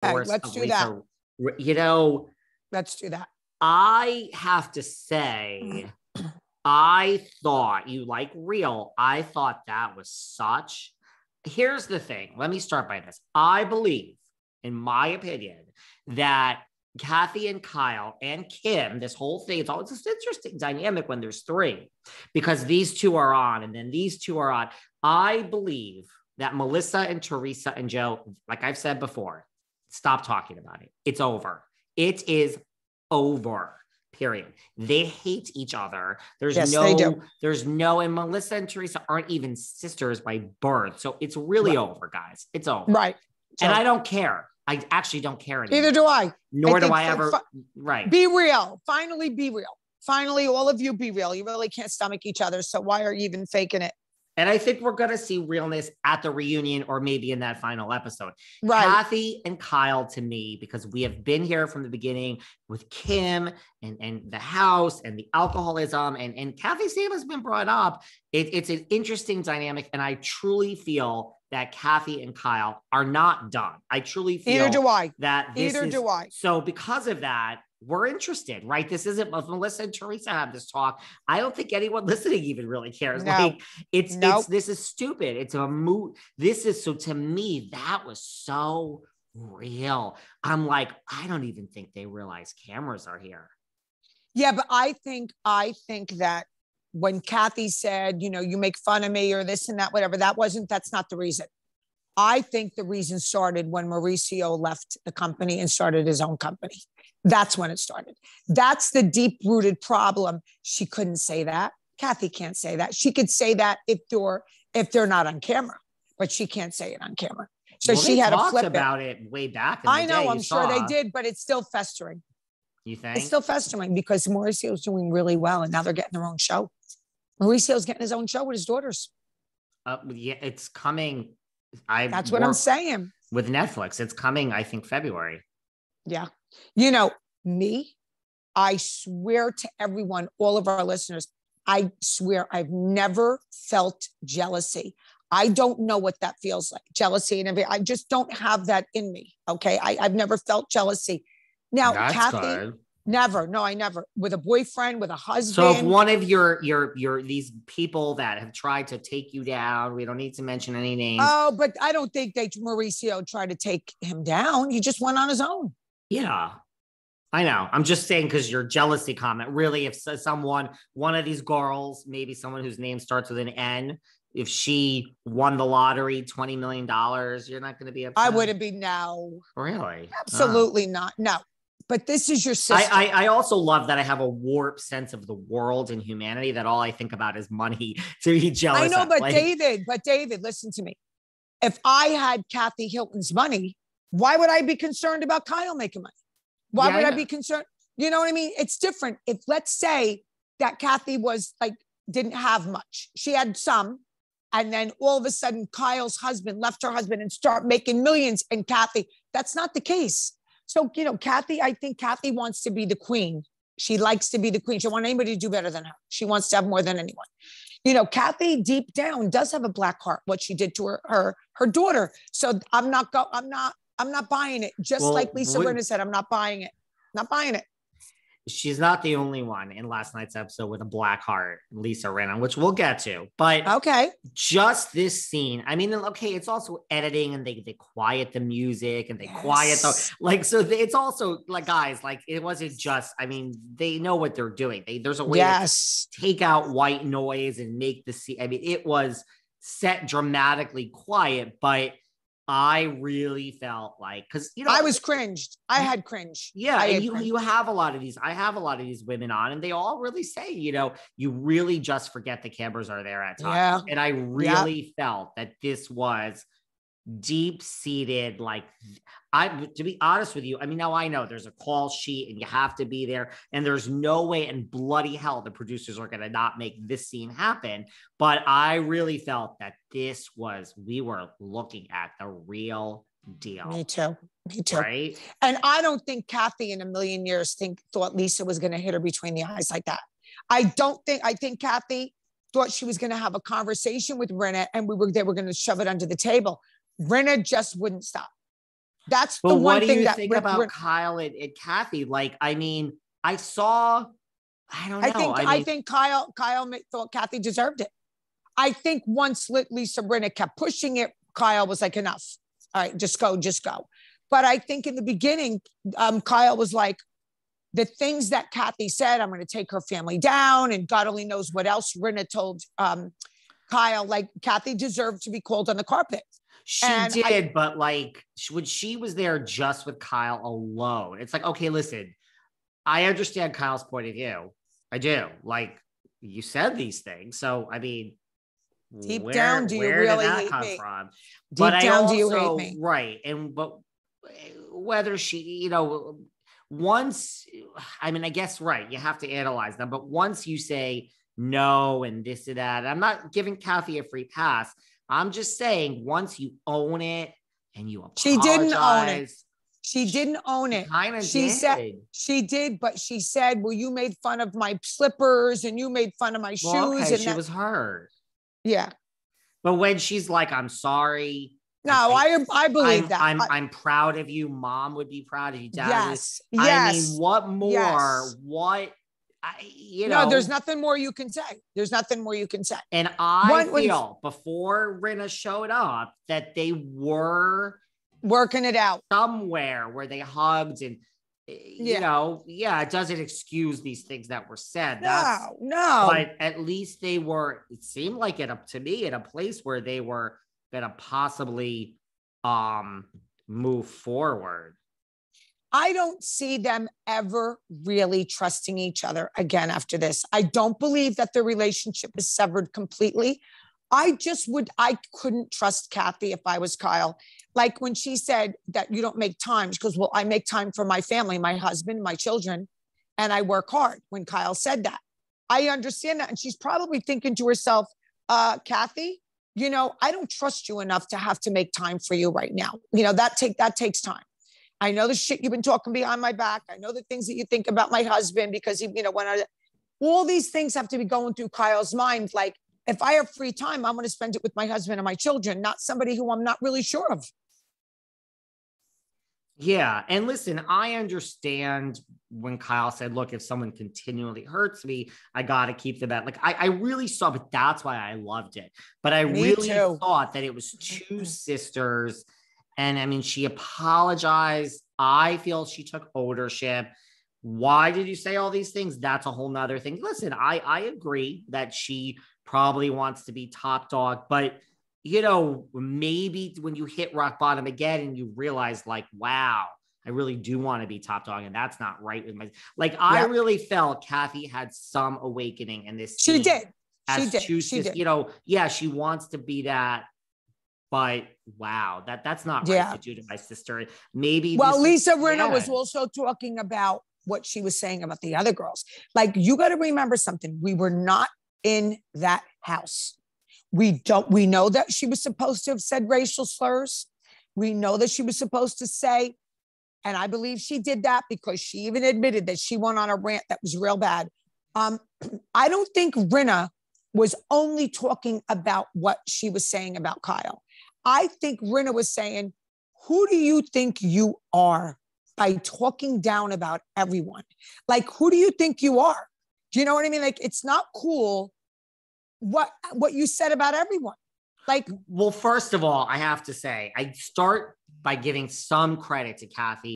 Okay, let's do that. You know, let's do that. I have to say, I thought you like real. I thought that was such. Here's the thing. Let me start by this. I believe, in my opinion, that Kathy and Kyle and Kim, this whole thing, it's always this interesting dynamic when there's three, because these two are on and then these two are on. I believe that Melissa and Teresa and Joe, like I've said before, stop talking about it. It's over. It is over. Period. They hate each other. There's no, and Melissa and Teresa aren't even sisters by birth. So it's really over, guys. It's over. Right. And I don't care. I actually don't care anymore. Neither do I. Nor do I ever. Right. Be real. Finally, be real. Finally, all of you be real. You really can't stomach each other. So why are you even faking it? And I think we're going to see realness at the reunion or maybe in that final episode. Right. Kathy and Kyle, to me, because we have been here from the beginning with Kim and the house and the alcoholism, and Kathy's name has been brought up. It's an interesting dynamic. And I truly feel that Kathy and Kyle are not done. I truly feel Either do I. That this Either do I. So because of that, we're interested, right? This isn't, if Melissa and Teresa have this talk, I don't think anyone listening even really cares. No. Like it's this is stupid. It's a mood. So to me, that was so real. I'm like, I don't even think they realize cameras are here. Yeah, but I think that when Kathy said, you make fun of me or this and that, whatever, that's not the reason. I think the reason started when Mauricio left the company and started his own company. That's when it started. That's the deep-rooted problem. She couldn't say that. Kathy can't say that. She could say that if they're not on camera, but she can't say it on camera. So she had to flip about it way back. I know, I'm sure they did, but it's still festering. You think? It's still festering because Mauricio's doing really well, and now they're getting their own show. Mauricio's getting his own show with his daughters. Yeah, it's coming. That's what I'm saying. With Netflix, it's coming, I think, February. Yeah. Me, I swear to everyone, all of our listeners, I swear I've never felt jealousy. I don't know what that feels like, jealousy and everything. I just don't have that in me. Okay. I've never felt jealousy. Now, That's Kathy, good. Never. No, I never. With a boyfriend, with a husband. So if one of your these people that have tried to take you down, we don't need to mention any names. Oh, but I don't think Mauricio tried to take him down. He just went on his own. Yeah, I know. I'm just saying because your jealousy comment, really, if one of these girls, maybe someone whose name starts with an N, if she won the lottery, $20 million, you're not going to be upset? I wouldn't be, no. Really? Absolutely not. No. But this is your sister. I also love that I have a warped sense of the world and humanity that all I think about is money to be jealous. I know, but David, listen to me. If I had Kathy Hilton's money, why would I be concerned about Kyle making money? Why would I be concerned? You know what I mean? It's different. If let's say that Kathy didn't have much. She had some. And then all of a sudden, Kyle's husband left her husband and start making millions. And Kathy, that's not the case. So, Kathy, I think Kathy wants to be the queen. She likes to be the queen. She doesn't want anybody to do better than her. She wants to have more than anyone. Kathy deep down does have a black heart, what she did to her daughter. So I'm not buying it. Just like Lisa Rinna said, I'm not buying it. Not buying it. She's not the only one in last night's episode with a black heart, Lisa Rinna, which we'll get to. But okay, just this scene. I mean, okay, it's also editing and they quiet the music and they quiet so it's also guys, it wasn't just. I mean, they know what they're doing. There's a way to take out white noise and make the scene. I mean, it was set dramatically quiet, but I really felt because I was cringed. I had cringe. Yeah, and you have a lot of these. I have a lot of these women on, and they all really say, you really just forget the cameras are there at times. Yeah. And I really felt that this was deep-seated. To be honest with you, I mean, now I know there's a call sheet and you have to be there, and there's no way in bloody hell the producers are going to not make this scene happen. But I really felt that we were looking at the real deal. Me too. Right? And I don't think Kathy in a million years thought Lisa was going to hit her between the eyes like that. I think Kathy thought she was going to have a conversation with Rinna and they were going to shove it under the table. Rinna just wouldn't stop. That's But the what one do thing you that think about Kyle and Kathy? Like, I mean, I don't know. I think Kyle thought Kathy deserved it. I think once Lisa Rinna kept pushing it, Kyle was like, enough. All right, just go. But I think in the beginning, Kyle was like, the things that Kathy said, I'm going to take her family down, and God only knows what else Rinna told Kyle. Like, Kathy deserved to be called on the carpet. She did, but like when she was there just with Kyle alone, it's like, okay, listen, I understand Kyle's point of view. I do. Like, you said these things. So, I mean, deep down, do you really hate me? Deep down, do you hate me? Right. But whether she, once, I mean, I guess, right, you have to analyze them. But once you say no and this and that, I'm not giving Kathy a free pass. I'm just saying, once you own it and you apologize. She didn't own it. She didn't own it. She said she did, but she said, well, you made fun of my slippers and you made fun of my shoes. Okay, and she was hurt. Yeah. But when she's like, I'm sorry. No, I believe that. I'm proud of you. Mom would be proud of you. Dad. Yes. I mean, what more? Yes. No, there's nothing more you can say. There's nothing more you can say. And I feel before Rinna showed up that they were working it out somewhere where they hugged and, it doesn't excuse these things that were said. No. But at least they were, it seemed like to me, in a place where they were going to possibly move forward. I don't see them ever really trusting each other again after this. I don't believe that their relationship is severed completely. I couldn't trust Kathy if I was Kyle. Like when she said that you don't make time, she goes, well, I make time for my family, my husband, my children, and I work hard. When Kyle said that, I understand that. And she's probably thinking to herself, Kathy, I don't trust you enough to have to make time for you right now. That takes time. I know the shit you've been talking behind my back. I know the things that you think about my husband because he, all these things have to be going through Kyle's mind. Like, if I have free time, I'm going to spend it with my husband and my children, not somebody who I'm not really sure of. Yeah. And listen, I understand when Kyle said, look, if someone continually hurts me, I got to keep them at, like, I really saw, but that's why I loved it. But I really thought that it was two sisters. And I mean, she apologized. I feel she took ownership. Why did you say all these things? That's a whole nother thing. Listen, I agree that she probably wants to be top dog, but maybe when you hit rock bottom again and you realize like, wow, I really do want to be top dog. And that's not right with my, like, I really felt Kathy had some awakening in this. She did. She wants to be that. But wow, that's not right to do to my sister. Maybe. Well, Lisa Rinna was also talking about what she was saying about the other girls. Like, you got to remember something. We were not in that house. We know that she was supposed to have said racial slurs. We know that she was supposed to say, and I believe she did that because she even admitted that she went on a rant that was real bad. I don't think Rinna was only talking about what she was saying about Kyle. I think Rinna was saying, who do you think you are by talking down about everyone? Like, who do you think you are? Do you know what I mean? Like, it's not cool what you said about everyone. Like, well, first of all, I have to say, I start by giving some credit to Kathy